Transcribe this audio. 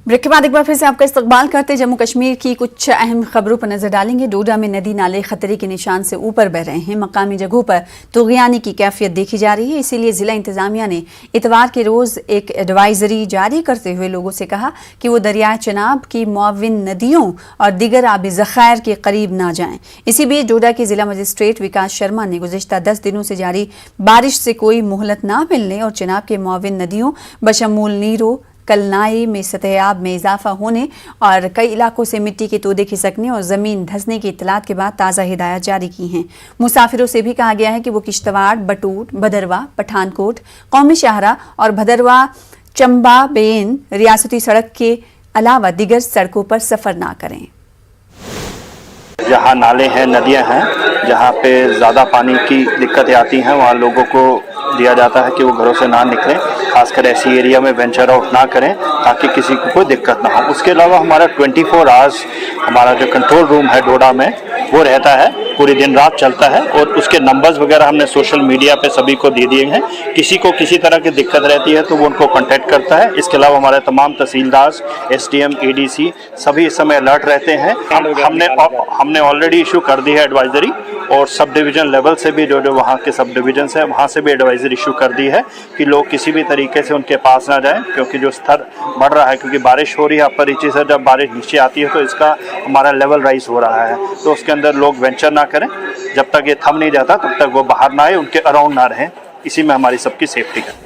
Break के बाद एक बार फिर से आपका इस्तकबाल करते जम्मू कश्मीर की कुछ अहम खबरों पर नजर डालेंगे। डोडा में नदी नाले खतरे के निशान से ऊपर बह रहे हैं। मकामी जगहों पर तुग़यानी की कैफियत देखी जा रही है, इसीलिए जिला इंतजामिया ने इतवार के रोज एक एडवाइजरी जारी करते हुए लोगों से कहा कि वो दरियाए चनाब की मुआविन नदियों और दीगर आबी ज़ख़ायर के करीब ना जाएं। इसी बीच डोडा के जिला मजिस्ट्रेट विकास शर्मा ने गुज़िश्ता 10 दिनों से जारी बारिश से कोई मोहलत ना मिलने और चनाब के मुआविन नदियों बशमूल नीरो कलनाई में सतह-ए-आब में इजाफा होने और कई इलाकों से मिट्टी के तोदे खिसकने और ज़मीन धंसने की इत्तलात के बाद ताज़ा हिदायत जारी की हैं। मुसाफिरों से भी कहा गया है कि वो किश्तवाड़, बटूर, भदरवा, पठानकोट, कौमी शाहरा और भदरवा चंबा बेन रियासती सड़क के अलावा दीगर सड़कों पर सफ़र ना करें। जहाँ नाले हैं, नदियाँ हैं, जहाँ पे ज़्यादा पानी की दिक्कतें आती हैं, वहाँ लोगों को दिया जाता है कि वो घरों से ना निकलें, खासकर ऐसी एरिया में वेंचर आउट ना करें ताकि किसी को कोई दिक्कत ना हो। उसके अलावा हमारा 24 आवर्स हमारा जो कंट्रोल रूम है डोडा में वो रहता है, पूरी दिन रात चलता है और उसके नंबर्स वगैरह हमने सोशल मीडिया पे सभी को दे दिए हैं। किसी को किसी तरह की दिक्कत रहती है तो वो उनको कांटेक्ट करता है। इसके अलावा हमारे तमाम तहसीलदार, SDM, ADC सभी इस समय अलर्ट रहते हैं। हमने ऑलरेडी इशू कर दी है एडवाइजरी और सब डिवीज़न लेवल से भी जो वहाँ के सब डिवीजन है वहाँ से भी एडवाइजरी इशू कर दी है कि लोग किसी भी तरीके से उनके पास ना जाएं, क्योंकि जो स्तर बढ़ रहा है, क्योंकि बारिश हो रही है अपर नीचे से, जब बारिश नीचे आती है तो इसका हमारा लेवल राइज हो रहा है, तो उसके अंदर लोग वेंचर ना करें। जब तक ये थम नहीं जाता तब तक वो बाहर ना आए, उनके अराउंड ना रहें। इसी में हमारी सबकी सेफ्टी है।